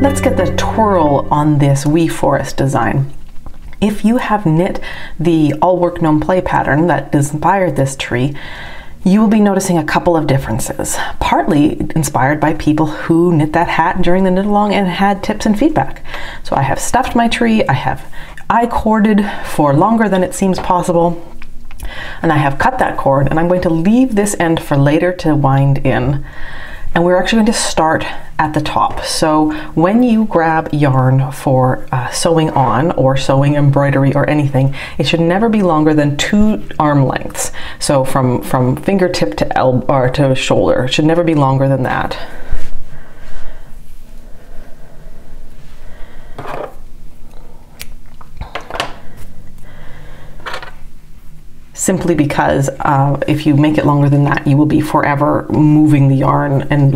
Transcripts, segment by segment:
Let's get the twirl on this Wee Forest design. If you have knit the All Work No Play pattern that inspired this tree, you will be noticing a couple of differences, partly inspired by people who knit that hat during the knit along and had tips and feedback. So I have stuffed my tree, I have I-corded for longer than it seems possible, and I have cut that cord, and I'm going to leave this end for later to wind in. And we're actually going to start at the top. So when you grab yarn for sewing on or sewing embroidery or anything, it should never be longer than 2 arm lengths. So from fingertip to elbow or to shoulder, it should never be longer than that. Simply because if you make it longer than that, you will be forever moving the yarn and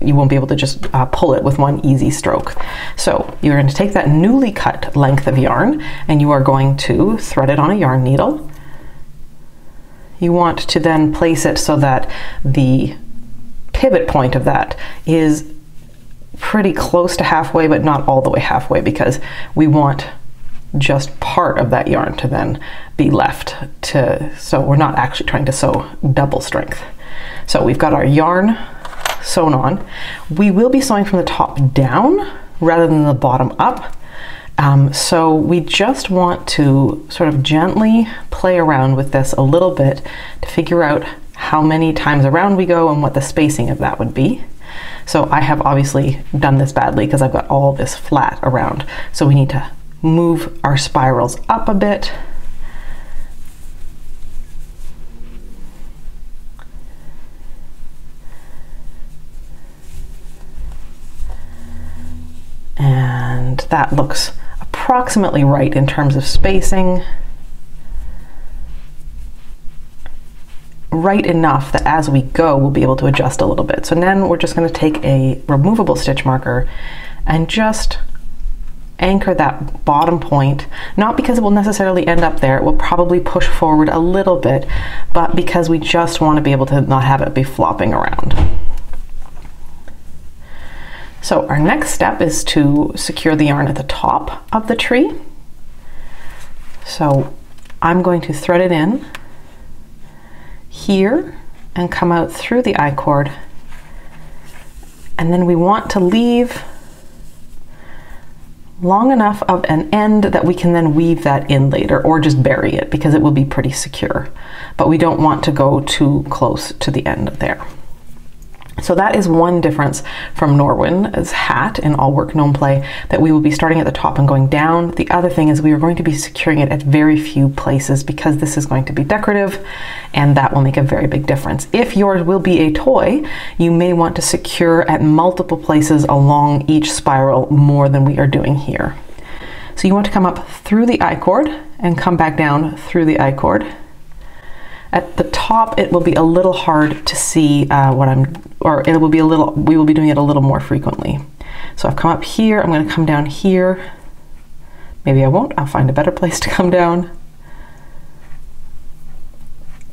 you won't be able to just pull it with one easy stroke. So you're going to take that newly cut length of yarn and you are going to thread it on a yarn needle. You want to then place it so that the pivot point of that is pretty close to halfway, but not all the way halfway, because we want just part of that yarn to then be left so we're not actually trying to sew double strength. So we've got our yarn sewn on. We will be sewing from the top down rather than the bottom up. So we just want to sort of gently play around with this a little bit to figure out how many times around we go and what the spacing of that would be. So I have obviously done this badly because I've got all this flat around. So we need to move our spirals up a bit. And that looks approximately right in terms of spacing. Right enough that as we go, we'll be able to adjust a little bit. So then we're just going to take a removable stitch marker and just anchor that bottom point, not because it will necessarily end up there, it will probably push forward a little bit, but because we just want to be able to not have it be flopping around. So our next step is to secure the yarn at the top of the tree. So I'm going to thread it in here and come out through the I-cord, and then we want to leave long enough of an end that we can then weave that in later, or just bury it because it will be pretty secure. But we don't want to go too close to the end there. So that is one difference from Norwin's hat in All Work No Play, that we will be starting at the top and going down. The other thing is we are going to be securing it at very few places because this is going to be decorative, and that will make a very big difference. If yours will be a toy, you may want to secure at multiple places along each spiral more than we are doing here. So you want to come up through the I-cord and come back down through the I-cord. At the top, it will be a little hard to see we will be doing it a little more frequently. So I've come up here, I'm going to come down here. Maybe I won't, I'll find a better place to come down.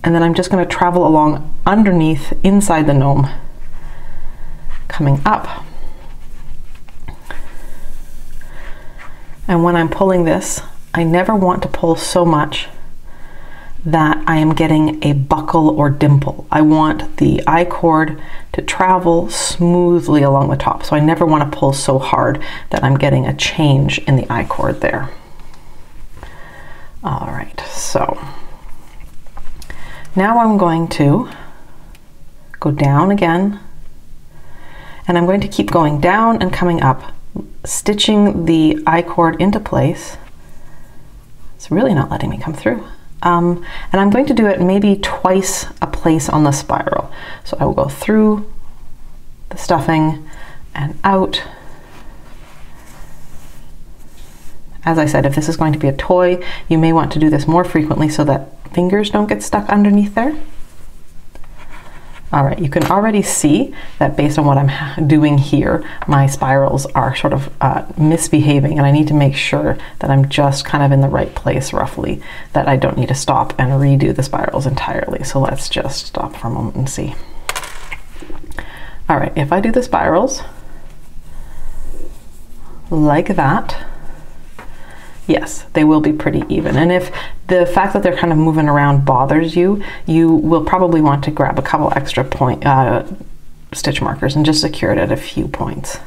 And then I'm just going to travel along underneath, inside the gnome, coming up. And when I'm pulling this, I never want to pull so much that I am getting a buckle or dimple. I want the I-cord to travel smoothly along the top. So I never want to pull so hard that I'm getting a change in the I-cord there. All right, so now I'm going to go down again, and I'm going to keep going down and coming up, stitching the I-cord into place. It's really not letting me come through. And I'm going to do it maybe twice a place on the spiral. So I will go through the stuffing and out. As I said, if this is going to be a toy, you may want to do this more frequently so that fingers don't get stuck underneath there. All right, you can already see that based on what I'm doing here, my spirals are sort of misbehaving, and I need to make sure that I'm just kind of in the right place roughly, that I don't need to stop and redo the spirals entirely. So let's just stop for a moment and see. All right, if I do the spirals, like that. Yes, they will be pretty even. And if the fact that they're kind of moving around bothers you, you will probably want to grab a couple extra stitch markers and just secure it at a few points.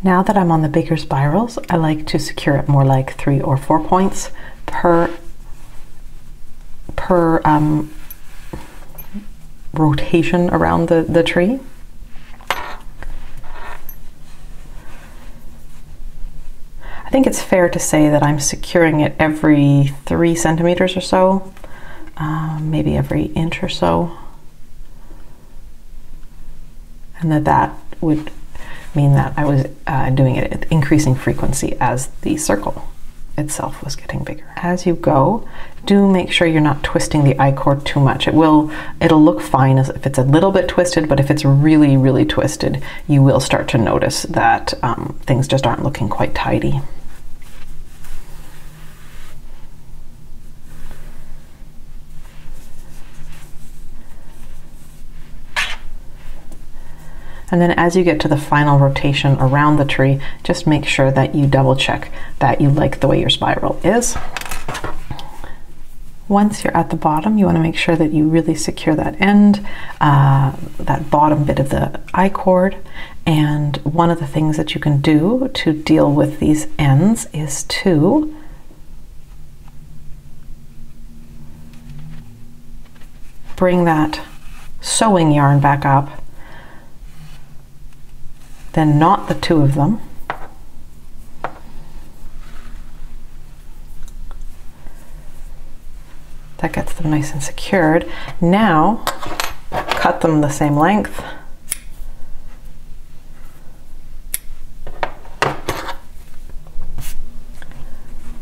Now that I'm on the bigger spirals, I like to secure it more like 3 or 4 points per rotation around the tree. I think it's fair to say that I'm securing it every 3 centimeters or so, maybe every inch or so, and that would mean that I was doing it at increasing frequency as the circle itself was getting bigger. As you go, do make sure you're not twisting the I-cord too much. It'll look fine as if it's a little bit twisted, but if it's really, really twisted, you will start to notice that things just aren't looking quite tidy. And then as you get to the final rotation around the tree, just make sure that you double check that you like the way your spiral is. Once you're at the bottom, you want to make sure that you really secure that end, that bottom bit of the I-cord. And one of the things that you can do to deal with these ends is to bring that sewing yarn back up, then knot the 2 of them. That gets them nice and secured. Now, cut them the same length.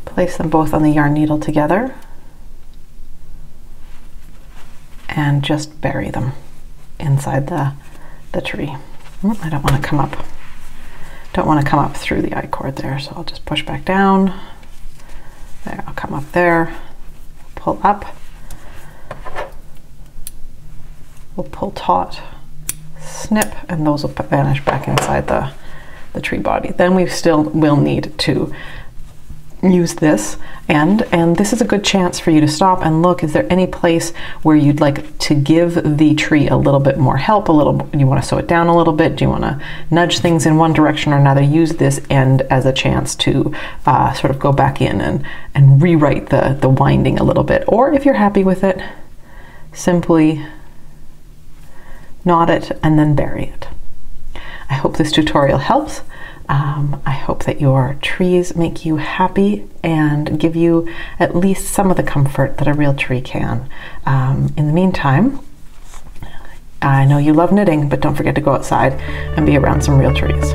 Place them both on the yarn needle together and just bury them inside the tree. I don't want to come up. Don't want to come up through the I-cord there, so I'll just push back down. There, I'll come up there, pull up. We'll pull taut, snip, and those will vanish back inside the tree body. Then we still will need to use this end, and this is a good chance for you to stop and look, is there any place where you'd like to give the tree a little bit more help, you want to sew it down a little bit, do you want to nudge things in one direction or another? Use this end as a chance to sort of go back in and rewrite the winding a little bit, or if you're happy with it, simply knot it and then bury it. I hope this tutorial helps. I hope that your trees make you happy and give you at least some of the comfort that a real tree can. In the meantime, I know you love knitting, but don't forget to go outside and be around some real trees.